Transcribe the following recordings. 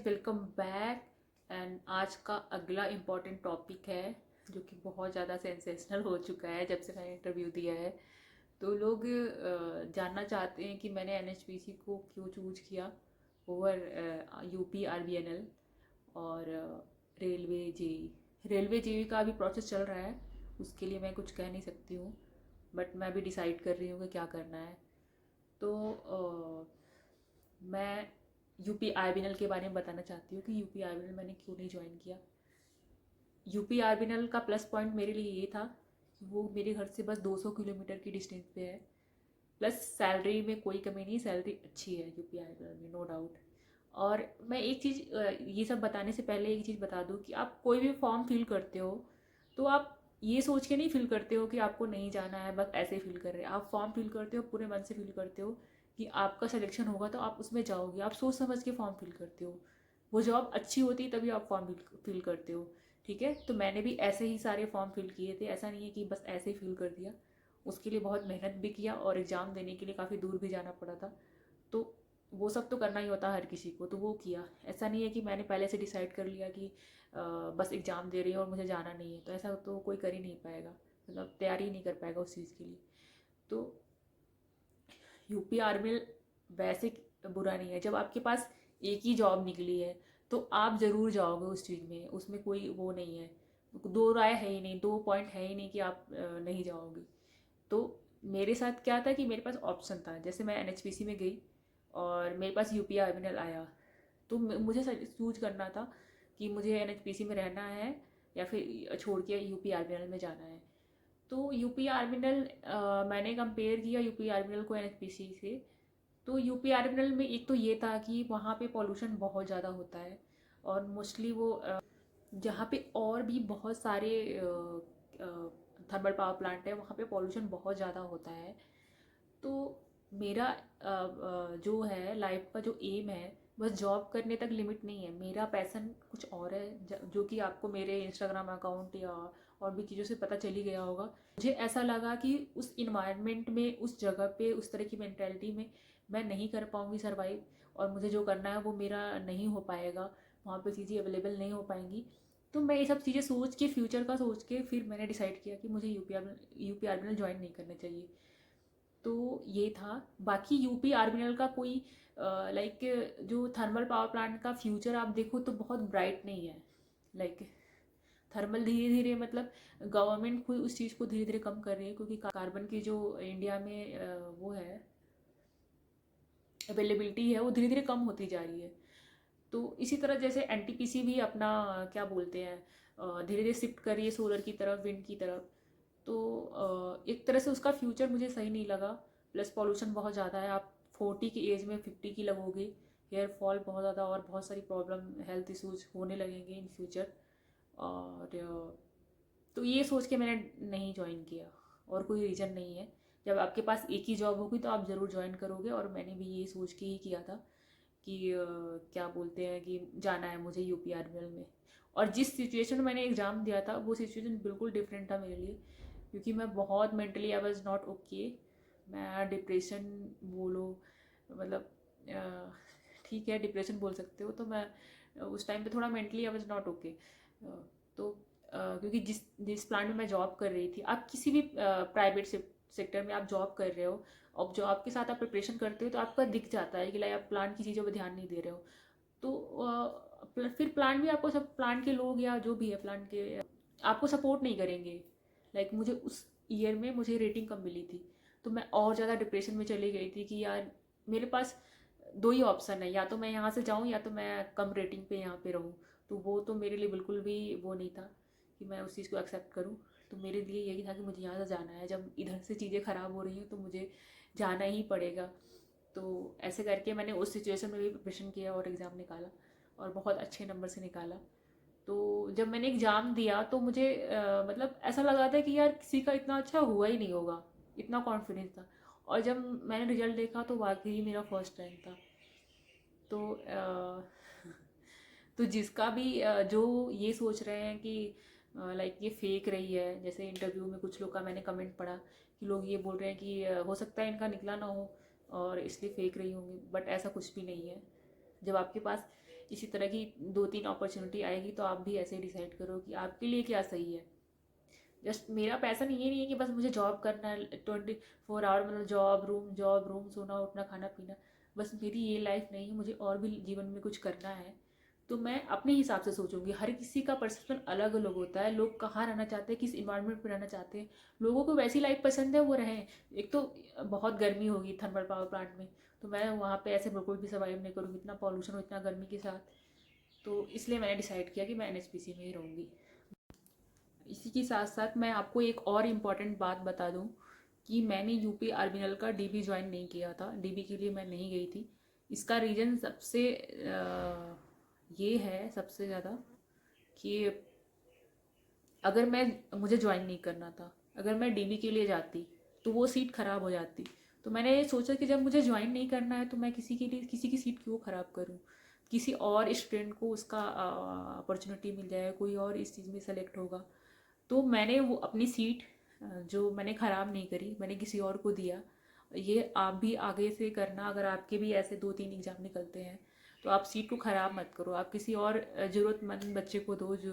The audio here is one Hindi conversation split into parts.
Welcome back. एंड आज का अगला इम्पॉर्टेंट टॉपिक है जो कि बहुत ज़्यादा सेंसेशनल हो चुका है जब से मैंने इंटरव्यू दिया है। तो लोग जानना चाहते हैं कि मैंने एनएचपीसी को क्यों चूज किया ओवर यूपी आरबीएनएल और रेलवे जेई। रेलवे जेई का अभी प्रोसेस चल रहा है, उसके लिए मैं कुछ कह नहीं सकती हूँ, बट मैं अभी डिसाइड कर रही हूँ कि क्या करना है। तो मैं यूपी आरबीएनएल के बारे में बताना चाहती हूँ कि यूपी आरबीएनएल मैंने क्यों नहीं ज्वाइन किया। यूपी आरबीएनएल का प्लस पॉइंट मेरे लिए ये था कि वो मेरे घर से बस 200 किलोमीटर की डिस्टेंस पे है, प्लस सैलरी में कोई कमी नहीं, सैलरी अच्छी है यूपी आरबीएनएल में, नो डाउट। और मैं एक चीज़, ये सब बताने से पहले एक चीज़ बता दूँ कि आप कोई भी फॉर्म फिल करते हो तो आप ये सोच के नहीं फिल करते हो कि आपको नहीं जाना है, बस ऐसे ही फिल कर रहे हैं। आप फॉर्म फिल करते हो, पूरे मन से फिल करते हो कि आपका सिलेक्शन होगा तो आप उसमें जाओगे, आप सोच समझ के फॉर्म फिल करते हो। वो जॉब अच्छी होती है तभी आप फॉर्म फिल करते हो, ठीक है। तो मैंने भी ऐसे ही सारे फॉर्म फिल किए थे, ऐसा नहीं है कि बस ऐसे ही फिल कर दिया। उसके लिए बहुत मेहनत भी किया और एग्ज़ाम देने के लिए काफ़ी दूर भी जाना पड़ा था। तो वो सब तो करना ही होता है हर किसी को, तो वो किया। ऐसा नहीं है कि मैंने पहले से डिसाइड कर लिया कि बस एग्ज़ाम दे रही हूँ और मुझे जाना नहीं है, तो ऐसा तो कोई कर ही नहीं पाएगा, मतलब तैयारी नहीं कर पाएगा उस चीज़ के लिए। तो यूपी आर्मी वैसे बुरा नहीं है, जब आपके पास एक ही जॉब निकली है तो आप ज़रूर जाओगे उस चीज़ में, उसमें कोई वो नहीं है, दो राय है ही नहीं, दो पॉइंट है ही नहीं कि आप नहीं जाओगे। तो मेरे साथ क्या था कि मेरे पास ऑप्शन था, जैसे मैं एनएचपीसी में गई और मेरे पास यूपी आर्मिनल आया, तो मुझे चूज करना था कि मुझे एनएचपीसी में रहना है या फिर छोड़ के यूपी आर्मिनल में जाना है। तो यूपी आर्मिनल मैंने कंपेयर किया यूपी आर्मिनल को एनएचपीसी से। तो यूपी आर्मिनल में एक तो ये था कि वहाँ पे पॉल्यूशन बहुत ज़्यादा होता है, और मोस्टली वो जहाँ पे और भी बहुत सारे थर्मल पावर प्लांट है वहाँ पे पॉल्यूशन बहुत ज़्यादा होता है। तो मेरा जो है लाइफ का जो एम है, बस जॉब करने तक लिमिट नहीं है, मेरा पैसन कुछ और है, जो कि आपको मेरे इंस्टाग्राम अकाउंट या और भी चीज़ों से पता चल ही गया होगा। मुझे ऐसा लगा कि उस इन्वायरमेंट में, उस जगह पे, उस तरह की मैंटेलिटी में मैं नहीं कर पाऊँगी सर्वाइव, और मुझे जो करना है वो मेरा नहीं हो पाएगा, वहाँ पे चीज़ें अवेलेबल नहीं हो पाएंगी। तो मैं ये सब चीज़ें सोच के, फ्यूचर का सोच के, फिर मैंने डिसाइड किया कि मुझे यूपी आर्मिनल ज्वाइन नहीं करना चाहिए। तो ये था। बाकी यूपी आर्मिनल का कोई लाइक जो थर्मल पावर प्लांट का फ्यूचर आप देखो तो बहुत ब्राइट नहीं है। लाइक थर्मल धीरे धीरे, मतलब गवर्नमेंट खुद उस चीज़ को धीरे धीरे कम कर रही है, क्योंकि कार्बन की जो इंडिया में वो है अवेलेबिलिटी है, वो धीरे धीरे कम होती जा रही है। तो इसी तरह जैसे एनटीपीसी भी अपना क्या बोलते हैं, धीरे धीरे शिफ्ट कर रही है सोलर की तरफ, विंड की तरफ। तो एक तरह से उसका फ्यूचर मुझे सही नहीं लगा। प्लस पॉल्यूशन बहुत ज़्यादा है, आप 40 की एज में 50 की लगोगे, हेयर फॉल बहुत ज़्यादा, और बहुत सारी प्रॉब्लम, हेल्थ इश्यूज होने लगेंगे इन फ्यूचर। और तो ये सोच के मैंने नहीं ज्वाइन किया, और कोई रीज़न नहीं है। जब आपके पास एक ही जॉब होगी तो आप ज़रूर ज्वाइन करोगे, और मैंने भी ये सोच के ही किया था कि क्या बोलते हैं कि जाना है मुझे यूपी आर्मिनल में। और जिस सिचुएशन में मैंने एग्ज़ाम दिया था वो सिचुएशन बिल्कुल डिफरेंट था मेरे लिए, क्योंकि मैं बहुत mentally I was not okay. मैं डिप्रेशन बोलो, मतलब ठीक है डिप्रेशन बोल सकते हो। तो मैं उस टाइम पे थोड़ा mentally I was not okay. तो क्योंकि जिस जिस प्लांट में मैं जॉब कर रही थी, आप किसी भी प्राइवेट सेक्टर में आप जॉब कर रहे हो, और जॉब के साथ आप प्रिपरेशन करते हो तो आपका दिख जाता है कि लाइक आप प्लांट की चीज़ों पर ध्यान नहीं दे रहे हो। तो फिर प्लांट भी आपको, सब प्लांट के लोग या जो भी है प्लांट के, आपको सपोर्ट नहीं करेंगे। लाइक मुझे उस ईयर में मुझे रेटिंग कम मिली थी, तो मैं और ज़्यादा डिप्रेशन में चली गई थी कि यार मेरे पास दो ही ऑप्शन है, या तो मैं यहाँ से जाऊँ या तो मैं कम रेटिंग पे यहाँ पे रहूँ। तो वो तो मेरे लिए बिल्कुल भी वो नहीं था कि मैं उस चीज़ को एक्सेप्ट करूँ। तो मेरे लिए यही था कि मुझे यहाँ से जाना है, जब इधर से चीज़ें ख़राब हो रही हैं तो मुझे जाना ही पड़ेगा। तो ऐसे करके मैंने उस सिचुएशन में भी प्रिपरेशन किया और एग्ज़ाम निकाला, और बहुत अच्छे नंबर से निकाला। तो जब मैंने एग्ज़ाम दिया तो मुझे मतलब ऐसा लगा था कि यार किसी का इतना अच्छा हुआ ही नहीं होगा, इतना कॉन्फिडेंस था। और जब मैंने रिजल्ट देखा तो वाकई मेरा फर्स्ट रैंक था। तो तो जिसका भी जो ये सोच रहे हैं कि लाइक ये फेक रही है, जैसे इंटरव्यू में कुछ लोग का मैंने कमेंट पढ़ा कि लोग ये बोल रहे हैं कि हो सकता है इनका निकला ना हो और इसलिए फेक रही होंगी, बट ऐसा कुछ भी नहीं है। जब आपके पास इसी तरह की 2-3 अपॉर्चुनिटी आएगी तो आप भी ऐसे ही डिसाइड करो कि आपके लिए क्या सही है। जस्ट मेरा पैसन ये नहीं है कि बस मुझे जॉब करना है 24 आवर, मतलब जॉब रूम, सोना उठना खाना पीना, बस मेरी ये लाइफ नहीं है, मुझे और भी जीवन में कुछ करना है। तो मैं अपने हिसाब से सोचूंगी। हर किसी का परसेप्शन अलग अलग होता है, लोग कहाँ रहना चाहते हैं, किस इन्वायरमेंट में रहना चाहते हैं। लोगों को वैसी लाइफ पसंद है वो रहें। एक तो बहुत गर्मी होगी थर्मल पावर प्लांट में, तो मैं वहाँ पे ऐसे बिल्कुल भी सर्वाइव नहीं करूँगी, इतना पॉल्यूशन हो इतना गर्मी के साथ। तो इसलिए मैंने डिसाइड किया कि मैं एनएचपीसी में ही रहूँगी। इसी के साथ साथ मैं आपको एक और इम्पॉर्टेंट बात बता दूं कि मैंने यूपी आर्बिनल का डीबी ज्वाइन नहीं किया था, डीबी के लिए मैं नहीं गई थी। इसका रीज़न सबसे ये है सबसे ज़्यादा कि अगर मैं मुझे ज्वाइन नहीं करना था, अगर मैं डीबी के लिए जाती तो वो सीट ख़राब हो जाती। तो मैंने सोचा कि जब मुझे ज्वाइन नहीं करना है तो मैं किसी के लिए किसी की सीट क्यों ख़राब करूँ। किसी और स्टूडेंट को उसका अपॉर्चुनिटी मिल जाएगा, कोई और इस चीज़ में सेलेक्ट होगा। तो मैंने वो अपनी सीट जो मैंने ख़राब नहीं करी, मैंने किसी और को दिया। ये आप भी आगे से करना, अगर आपके भी ऐसे 2-3 एग्ज़ाम निकलते हैं तो आप सीट को ख़राब मत करो, आप किसी और ज़रूरतमंद बच्चे को दो जो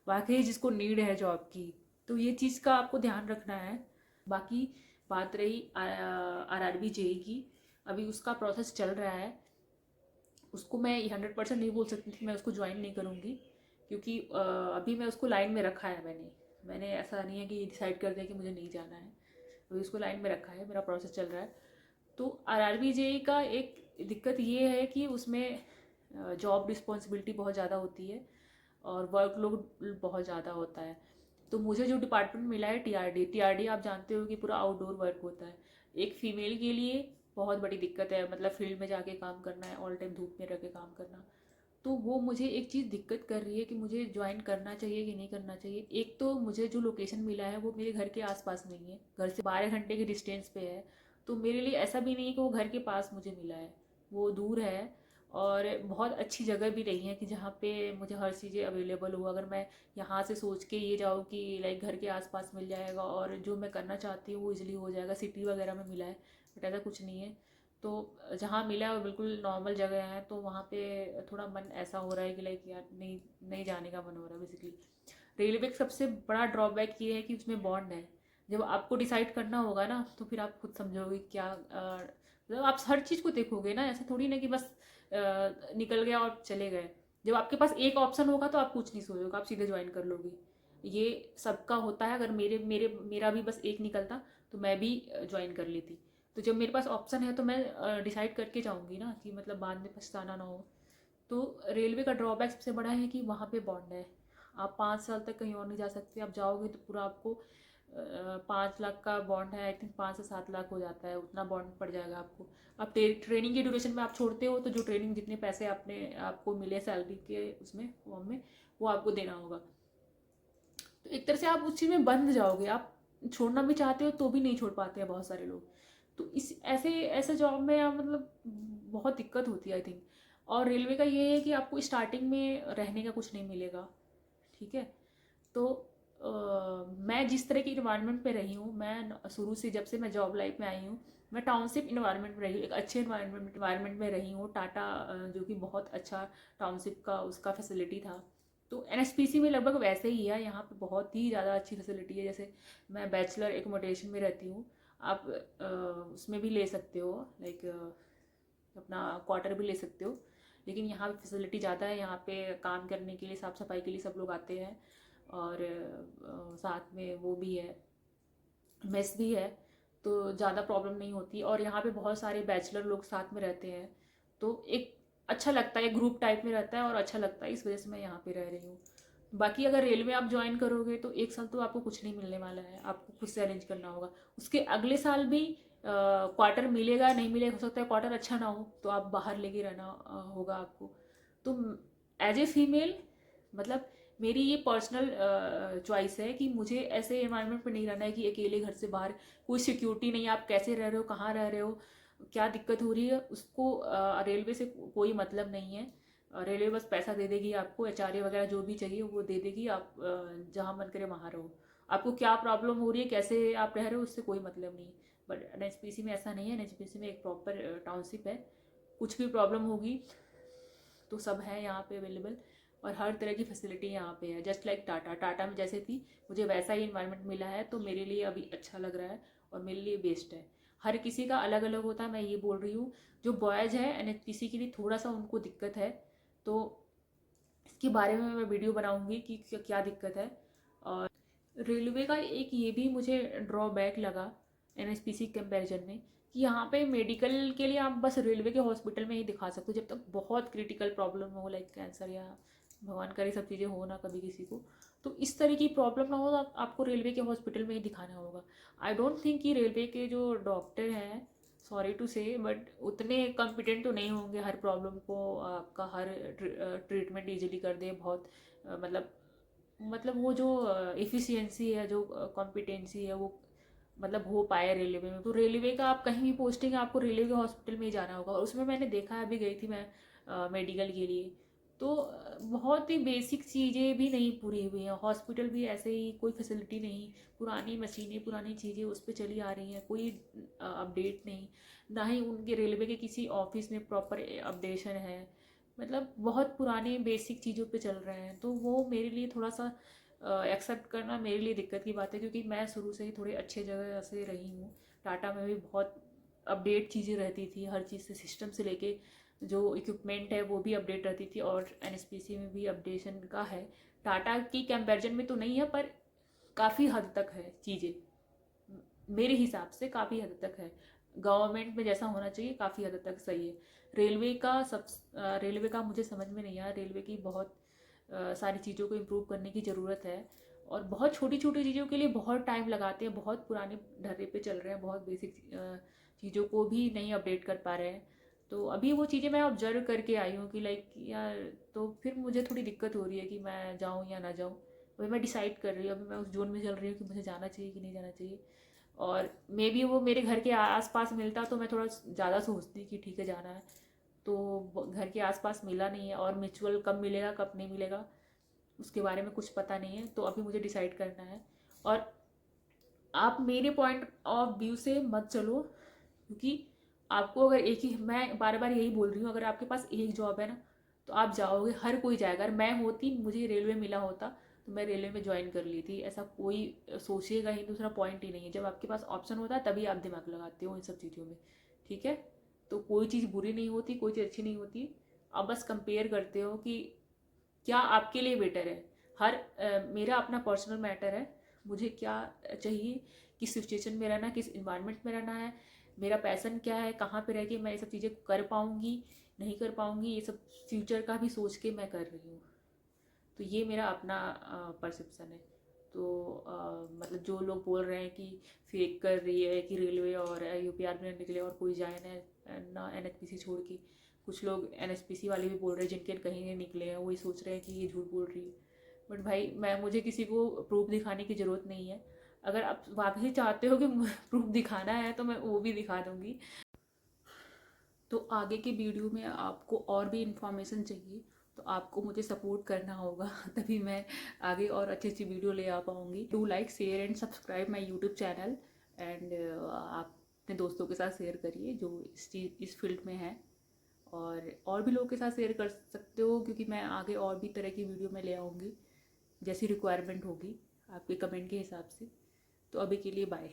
वाकई जिसको नीड है जॉब की। तो ये चीज़ का आपको ध्यान रखना है। बाकी बात रही आरआरबी जेई की, अभी उसका प्रोसेस चल रहा है। उसको मैं 100% नहीं बोल सकती थी मैं उसको ज्वाइन नहीं करूँगी, क्योंकि अभी मैं उसको लाइन में रखा है। मैंने ऐसा नहीं है कि डिसाइड कर दिया कि मुझे नहीं जाना है, अभी उसको लाइन में रखा है, मेरा प्रोसेस चल रहा है। तो आरआरबी जेई का एक दिक्कत ये है कि उसमें जॉब रिस्पॉन्सिबिलिटी बहुत ज़्यादा होती है और वर्कलोड बहुत ज़्यादा होता है। तो मुझे जो डिपार्टमेंट मिला है टीआरडी आप जानते हो कि पूरा आउटडोर वर्क होता है। एक फ़ीमेल के लिए बहुत बड़ी दिक्कत है, मतलब फील्ड में जाके काम करना है, ऑल टाइम धूप में रह के काम करना। तो वो मुझे एक चीज़ दिक्कत कर रही है कि मुझे ज्वाइन करना चाहिए कि नहीं करना चाहिए। एक तो मुझे जो लोकेशन मिला है वो मेरे घर के आसपास नहीं है, घर से 12 घंटे के डिस्टेंस पे है। तो मेरे लिए ऐसा भी नहीं है कि वो घर के पास मुझे मिला है, वो दूर है। और बहुत अच्छी जगह भी नहीं है कि जहाँ पे मुझे हर चीज़ें अवेलेबल हो। अगर मैं यहाँ से सोच के ये जाऊँ कि लाइक घर के आसपास मिल जाएगा और जो मैं करना चाहती हूँ वो इजीली हो जाएगा, सिटी वगैरह में मिला है, बट ऐसा कुछ नहीं है। तो जहाँ मिला है वो बिल्कुल नॉर्मल जगह है, तो वहाँ पे थोड़ा मन ऐसा हो रहा है कि लाइक यार नहीं नहीं जाने का मन हो रहा है बेसिकली। रेलवे का सबसे बड़ा ड्रॉबैक ये है कि उसमें बॉन्ड है। जब आपको डिसाइड करना होगा ना तो फिर आप खुद समझोगे क्या मतलब आप हर चीज़ को देखोगे ना, ऐसे थोड़ी ना कि बस निकल गया और चले गए। जब आपके पास एक ऑप्शन होगा तो आप कुछ नहीं सोचोगे, आप सीधे ज्वाइन कर लोगे। ये सबका होता है। अगर मेरे मेरे मेरा भी बस एक निकलता तो मैं भी ज्वाइन कर लेती। तो जब मेरे पास ऑप्शन है तो मैं डिसाइड करके जाऊँगी ना, कि मतलब बाद में पछताना ना हो। तो रेलवे का ड्रॉबैक सबसे बड़ा है कि वहाँ पे बॉन्ड है। आप 5 साल तक कहीं और नहीं जा सकते। आप जाओगे तो पूरा आपको 5 लाख का बॉन्ड है, आई थिंक 5 से 7 लाख हो जाता है, उतना बॉन्ड पड़ जाएगा आपको। आप ट्रेनिंग के ड्यूरेशन में आप छोड़ते हो तो जो ट्रेनिंग जितने पैसे आपको मिले सैलरी के उसमें फॉर्म में वो आपको देना होगा। तो एक तरह से आप उस चीज़ में बंध जाओगे। आप छोड़ना भी चाहते हो तो भी नहीं छोड़ पाते हैं बहुत सारे लोग। तो इस ऐसे ऐसे जॉब में आप मतलब बहुत दिक्कत होती है आई थिंक। और रेलवे का ये है कि आपको स्टार्टिंग में रहने का कुछ नहीं मिलेगा, ठीक है। तो मैं जिस तरह की इन्वायरमेंट पे रही हूँ, मैं शुरू से जब से मैं जॉब लाइफ में आई हूँ, मैं टाउनशिप इन्वायरमेंट में रही हूँ, एक अच्छे इन्वायरमेंट में रही हूँ। टाटा जो कि बहुत अच्छा टाउनशिप का उसका फैसिलिटी था। तो एनएचपीसी में लगभग वैसे ही है, यहाँ पे बहुत ही ज़्यादा अच्छी फैसिलिटी है। जैसे मैं बैचलर एकोमोडेशन में रहती हूँ, आप उसमें भी ले सकते हो, लाइक अपना क्वार्टर भी ले सकते हो। लेकिन यहाँ पे फैसिलिटी ज़्यादा है, यहाँ पे काम करने के लिए साफ़ सफाई के लिए सब लोग आते हैं। और साथ में वो भी है, मेस भी है, तो ज़्यादा प्रॉब्लम नहीं होती। और यहाँ पे बहुत सारे बैचलर लोग साथ में रहते हैं, तो एक अच्छा लगता है, ग्रुप टाइप में रहता है और अच्छा लगता है, इस वजह से मैं यहाँ पे रह रही हूँ। बाकी अगर रेलवे आप ज्वाइन करोगे तो 1 साल तो आपको कुछ नहीं मिलने वाला है, आपको खुद से अरेंज करना होगा। उसके अगले साल भी क्वार्टर मिलेगा नहीं मिलेगा, हो सकता है क्वार्टर अच्छा ना हो तो आप बाहर लेके रहना होगा आपको। तो एज ए फीमेल मतलब मेरी ये पर्सनल चॉइस है कि मुझे ऐसे एनवायरनमेंट में नहीं रहना है कि अकेले घर से बाहर, कोई सिक्योरिटी नहीं है, आप कैसे रह रहे हो, कहाँ रह रहे हो, क्या दिक्कत हो रही है, उसको रेलवे से कोई मतलब नहीं है। रेलवे बस पैसा दे देगी आपको, एचआरए वगैरह जो भी चाहिए वो दे देगी, आप जहाँ मन करे वहाँ रहो। आपको क्या प्रॉब्लम हो रही है, कैसे आप रह रहे हो, उससे कोई मतलब नहीं। बट एनएचपीसी में ऐसा नहीं है। एनएचपीसी में एक प्रॉपर टाउनशिप है, कुछ भी प्रॉब्लम होगी तो सब है यहाँ पे अवेलेबल, और हर तरह की फैसिलिटी यहाँ पे है। जस्ट लाइक टाटा में जैसे थी, मुझे वैसा ही इन्वायरमेंट मिला है, तो मेरे लिए अभी अच्छा लग रहा है और मेरे लिए बेस्ट है। हर किसी का अलग अलग होता है, मैं ये बोल रही हूँ। जो बॉयज़ है NHPC के लिए थोड़ा सा उनको दिक्कत है, तो इसके बारे में मैं वीडियो बनाऊंगी कि क्या दिक्कत है। और रेलवे का एक ये भी मुझे ड्रॉबैक लगा NHPC कंपैरिजन में, कि यहाँ पे मेडिकल के लिए आप बस रेलवे के हॉस्पिटल में ही दिखा सकते हो, जब तक बहुत क्रिटिकल प्रॉब्लम हो, लाइक कैंसर या भगवान करे सब चीज़ें हो ना कभी किसी को, तो इस तरह की प्रॉब्लम ना हो तो आपको रेलवे के हॉस्पिटल में ही दिखाना होगा। आई डोंट थिंक कि रेलवे के जो डॉक्टर हैं, सॉरी टू से, बट उतने कॉम्पिटेंट तो नहीं होंगे हर प्रॉब्लम को आपका हर ट्रीटमेंट इजीली कर दे। बहुत मतलब वो जो एफिशिएंसी है, जो कॉम्पिटेंसी है, वो मतलब हो पाए रेलवे में। तो रेलवे का आप कहीं भी पोस्टिंग है, आपको रेलवे के हॉस्पिटल में ही जाना होगा। और उसमें मैंने देखा है, अभी गई थी मैं मेडिकल के लिए, तो बहुत ही बेसिक चीज़ें भी नहीं पूरी हुई हैं। हॉस्पिटल भी ऐसे ही, कोई फैसिलिटी नहीं, पुरानी मशीनें पुरानी चीज़ें उस पर चली आ रही हैं, कोई अपडेट नहीं, ना ही उनके रेलवे के किसी ऑफिस में प्रॉपर अपडेशन है। मतलब बहुत पुराने बेसिक चीज़ों पे चल रहे हैं, तो वो मेरे लिए थोड़ा सा एक्सेप्ट करना मेरे लिए दिक्कत की बात है, क्योंकि मैं शुरू से ही थोड़े अच्छे जगह से रही हूँ। टाटा में भी बहुत अपडेट चीज़ें रहती थी, हर चीज़ से, सिस्टम से लेके जो इक्विपमेंट है वो भी अपडेट रहती थी, और NHPC में भी अपडेशन का है। टाटा की कंपैरिजन में तो नहीं है, पर काफ़ी हद तक है चीज़ें, मेरे हिसाब से काफ़ी हद तक है। गवर्नमेंट में जैसा होना चाहिए काफ़ी हद तक सही है। रेलवे का मुझे समझ में नहीं आया। रेलवे की बहुत सारी चीज़ों को इम्प्रूव करने की ज़रूरत है, और बहुत छोटी छोटी चीज़ों के लिए बहुत टाइम लगाते हैं, बहुत पुराने ढर्रे पे चल रहे हैं, बहुत बेसिक चीज़ों को भी नहीं अपडेट कर पा रहे हैं। तो अभी वो चीज़ें मैं ऑब्जर्व करके आई हूँ कि लाइक यार, तो फिर मुझे थोड़ी दिक्कत हो रही है कि मैं जाऊँ या ना जाऊँ। अभी मैं डिसाइड कर रही हूँ, अभी मैं उस जोन में चल रही हूँ कि मुझे जाना चाहिए कि नहीं जाना चाहिए। और मे बी वो मेरे घर के आसपास मिलता तो मैं थोड़ा ज़्यादा सोचती कि ठीक है जाना है, तो घर के आसपास मिला नहीं है, और म्यूचुअल कब मिलेगा कब नहीं मिलेगा उसके बारे में कुछ पता नहीं है, तो अभी मुझे डिसाइड करना है। और आप मेरे पॉइंट ऑफ व्यू से मत चलो, क्योंकि आपको अगर एक ही, मैं बार बार यही बोल रही हूँ, अगर आपके पास एक जॉब है ना तो आप जाओगे, हर कोई जाएगा। अगर मैं होती, मुझे रेलवे मिला होता तो मैं रेलवे में ज्वाइन कर ली थी, ऐसा कोई सोचेगा ही। दूसरा पॉइंट ही नहीं है, जब आपके पास ऑप्शन होता है तभी आप दिमाग लगाते हो इन सब चीज़ों में, ठीक है। तो कोई चीज़ बुरी नहीं होती, कोई चीज़ अच्छी नहीं होती, आप बस कंपेयर करते हो कि क्या आपके लिए बेटर है। मेरा अपना पर्सनल मैटर है, मुझे क्या चाहिए, किस सिचुएशन में रहना, किस इन्वायरमेंट में रहना है, मेरा पैसन क्या है, कहाँ पे रह के मैं ये सब चीज़ें कर पाऊँगी नहीं कर पाऊँगी, ये सब फ्यूचर का भी सोच के मैं कर रही हूँ। तो ये मेरा अपना परसेप्शन है। तो मतलब जो लोग बोल रहे हैं कि फेक कर रही है कि रेलवे और UPR में निकले और कोई जाए ना NHPC छोड़ के, कुछ लोग NHPC वाले भी बोल रहे हैं जिनके कहीं नहीं निकले हैं, वही सोच रहे हैं कि ये झूठ बोल रही है। बट भाई, मुझे किसी को प्रूफ दिखाने की ज़रूरत नहीं है। अगर आप वाकई चाहते हो कि प्रूफ दिखाना है तो मैं वो भी दिखा दूँगी। तो आगे की वीडियो में आपको और भी इन्फॉर्मेशन चाहिए तो आपको मुझे सपोर्ट करना होगा तभी मैं आगे और अच्छी अच्छी वीडियो ले आ पाऊँगी। Do like, share and subscribe my YouTube channel, and आप अपने दोस्तों के साथ शेयर करिए जो इस फील्ड में है, और भी लोगों के साथ शेयर कर सकते हो, क्योंकि मैं आगे और भी तरह की वीडियो में ले आऊँगी जैसी रिक्वायरमेंट होगी आपके कमेंट के हिसाब से। तो अभी के लिए बाय।